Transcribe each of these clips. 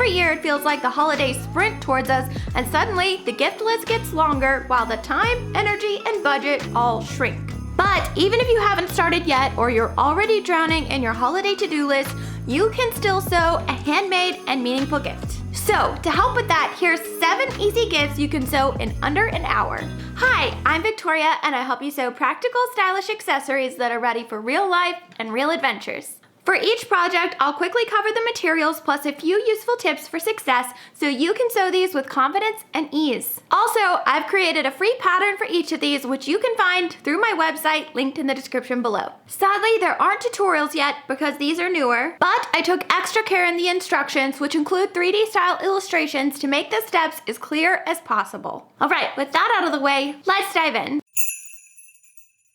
Every year it feels like the holidays sprint towards us, and suddenly the gift list gets longer while the time, energy, and budget all shrink. But even if you haven't started yet, or you're already drowning in your holiday to-do list, you can still sew a handmade and meaningful gift. So, to help with that, here's 7 easy gifts you can sew in under an hour. Hi, I'm Victoria, and I help you sew practical, stylish accessories that are ready for real life and real adventures. For each project, I'll quickly cover the materials plus a few useful tips for success so you can sew these with confidence and ease. Also, I've created a free pattern for each of these, which you can find through my website linked in the description below. Sadly, there aren't tutorials yet because these are newer, but I took extra care in the instructions, which include 3D style illustrations to make the steps as clear as possible. All right, with that out of the way, let's dive in.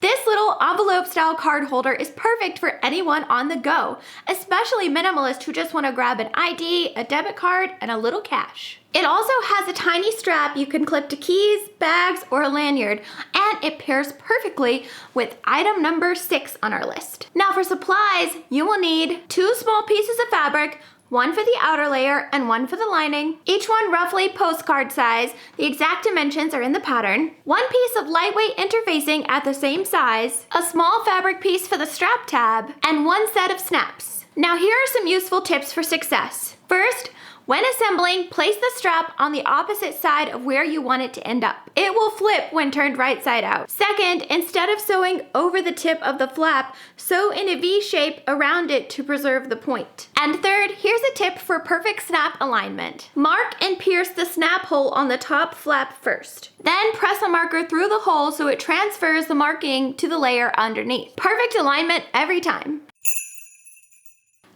This little envelope-style card holder is perfect for anyone on the go, especially minimalists who just want to grab an ID, a debit card, and a little cash. It also has a tiny strap you can clip to keys, bags, or a lanyard, and it pairs perfectly with item number 6 on our list. Now for supplies, you will need 2 small pieces of fabric, 1 for the outer layer and 1 for the lining, each one roughly postcard size. The exact dimensions are in the pattern. 1 piece of lightweight interfacing at the same size, a small fabric piece for the strap tab, and 1 set of snaps. Now here are some useful tips for success. First, when assembling, place the strap on the opposite side of where you want it to end up. It will flip when turned right side out. Second, instead of sewing over the tip of the flap, sew in a V shape around it to preserve the point. And third, here's a tip for perfect snap alignment. Mark and pierce the snap hole on the top flap first. Then press a marker through the hole so it transfers the marking to the layer underneath. Perfect alignment every time.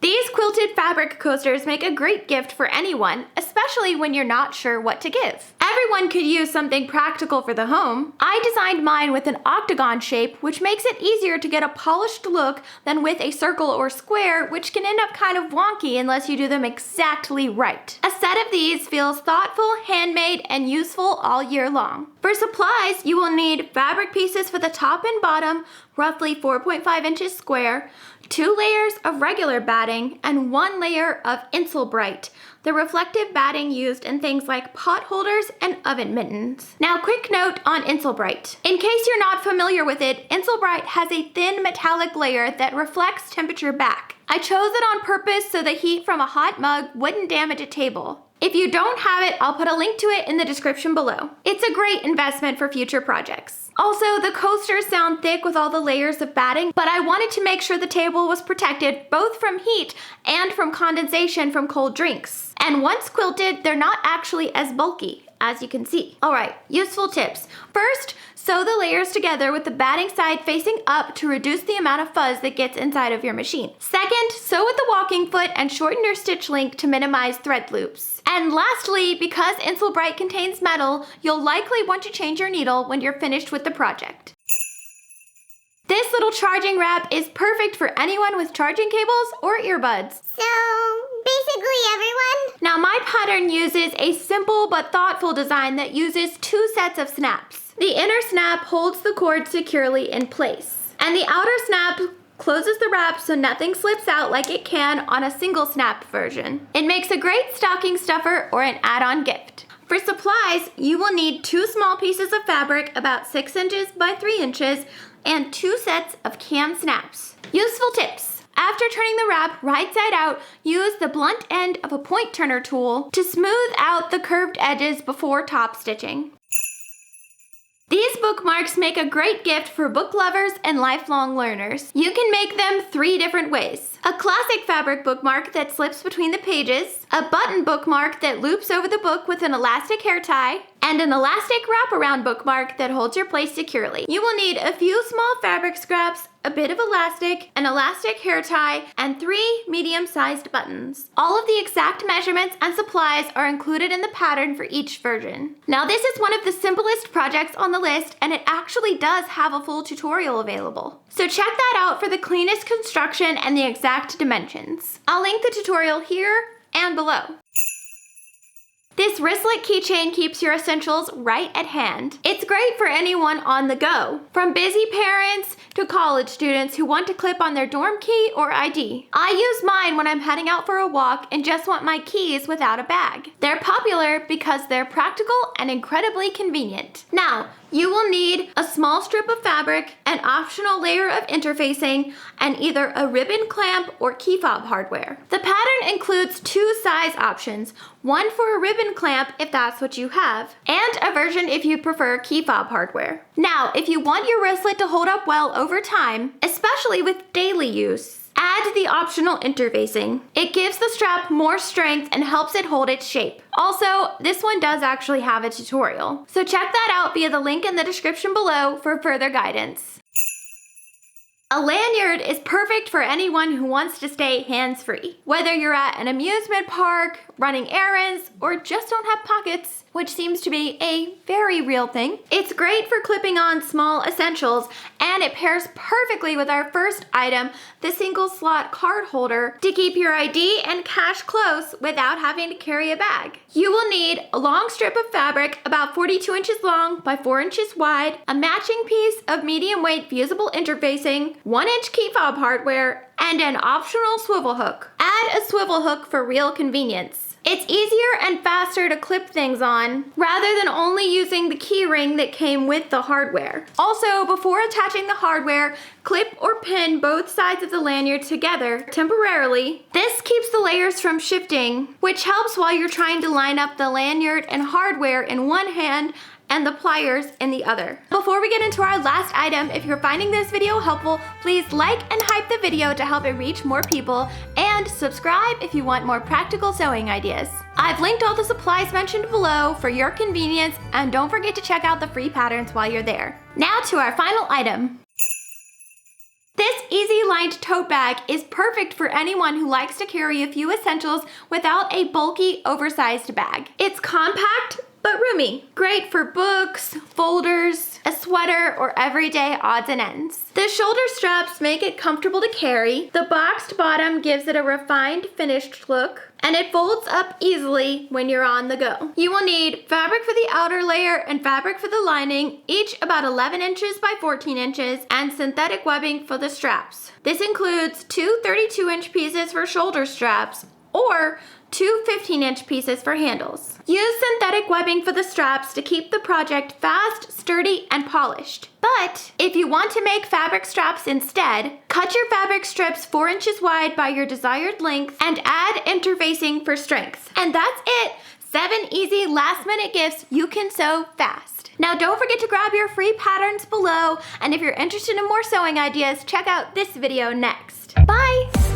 These quilted fabric coasters make a great gift for anyone, especially when you're not sure what to give. Everyone could use something practical for the home. I designed mine with an octagon shape, which makes it easier to get a polished look than with a circle or square, which can end up kind of wonky unless you do them exactly right. A set of these feels thoughtful, handmade, and useful all year long. For supplies, you will need fabric pieces for the top and bottom, roughly 4.5 inches square, 2 layers of regular batting, and 1 layer of Insulbright, the reflective batting used in things like pot holders and oven mittens. Now, quick note on Insulbright. In case you're not familiar with it, Insulbright has a thin metallic layer that reflects temperature back. I chose it on purpose so the heat from a hot mug wouldn't damage a table. If you don't have it, I'll put a link to it in the description below. It's a great investment for future projects. Also, the coasters sound thick with all the layers of batting, but I wanted to make sure the table was protected both from heat and from condensation from cold drinks. And once quilted, they're not actually as bulky, as you can see. All right, useful tips. First, sew the layers together with the batting side facing up to reduce the amount of fuzz that gets inside of your machine. Second, sew with the walking foot and shorten your stitch length to minimize thread loops. And lastly, because Insulbright contains metal, you'll likely want to change your needle when you're finished with the project. This little charging wrap is perfect for anyone with charging cables or earbuds. So, basically everyone? Now my pattern uses a simple but thoughtful design that uses 2 sets of snaps. The inner snap holds the cord securely in place, and the outer snap closes the wrap so nothing slips out like it can on a single snap version. It makes a great stocking stuffer or an add-on gift. For supplies, you will need 2 small pieces of fabric about 6 inches by 3 inches and 2 sets of cam snaps. Useful tips. After turning the wrap right side out, use the blunt end of a point turner tool to smooth out the curved edges before top stitching. These bookmarks make a great gift for book lovers and lifelong learners. You can make them 3 different ways. A classic fabric bookmark that slips between the pages, a button bookmark that loops over the book with an elastic hair tie, and an elastic wraparound bookmark that holds your place securely. You will need a few small fabric scraps, a bit of elastic, an elastic hair tie, and 3 medium-sized buttons. All of the exact measurements and supplies are included in the pattern for each version. Now this is one of the simplest projects on the list, and it actually does have a full tutorial available. So check that out for the cleanest construction and the exact dimensions. I'll link the tutorial here and below. This wristlet keychain keeps your essentials right at hand. It's great for anyone on the go, from busy parents to college students who want to clip on their dorm key or ID. I use mine when I'm heading out for a walk and just want my keys without a bag. They're popular because they're practical and incredibly convenient. Now, you will need a small strip of fabric, an optional layer of interfacing, and either a ribbon clamp or key fob hardware. The pattern includes 2 size options, one for a ribbon clamp if that's what you have, and a version if you prefer key fob hardware. Now, if you want your wristlet to hold up well over time, especially with daily use, add the optional interfacing. It gives the strap more strength and helps it hold its shape. Also, this one does actually have a tutorial, so check that out via the link in the description below for further guidance. A lanyard is perfect for anyone who wants to stay hands-free. Whether you're at an amusement park, running errands, or just don't have pockets, which seems to be a very real thing. It's great for clipping on small essentials, and it pairs perfectly with our first item, the single slot card holder, to keep your ID and cash close without having to carry a bag. You will need a long strip of fabric about 42 inches long by 4 inches wide, a matching piece of medium weight fusible interfacing, 1-inch key fob hardware, and an optional swivel hook. Add a swivel hook for real convenience. It's easier and faster to clip things on rather than only using the key ring that came with the hardware. Also, before attaching the hardware, clip or pin both sides of the lanyard together temporarily. This keeps the layers from shifting, which helps while you're trying to line up the lanyard and hardware in one hand and the pliers in the other. Before we get into our last item, if you're finding this video helpful, please like and hype the video to help it reach more people, and subscribe if you want more practical sewing ideas. I've linked all the supplies mentioned below for your convenience, and don't forget to check out the free patterns while you're there. Now to our final item. This easy-lined tote bag is perfect for anyone who likes to carry a few essentials without a bulky, oversized bag. It's compact, but roomy. Great for books, folders, a sweater, or everyday odds and ends. The shoulder straps make it comfortable to carry. The boxed bottom gives it a refined, finished look, and it folds up easily when you're on the go. You will need fabric for the outer layer and fabric for the lining, each about 11 inches by 14 inches, and synthetic webbing for the straps. This includes 2 32-inch pieces for shoulder straps, or 2 15-inch pieces for handles. Use synthetic webbing for the straps to keep the project fast, sturdy, and polished. But if you want to make fabric straps instead, cut your fabric strips 4 inches wide by your desired length and add interfacing for strength. And that's it! 7 easy last-minute gifts you can sew fast. Now don't forget to grab your free patterns below, and if you're interested in more sewing ideas, check out this video next. Bye!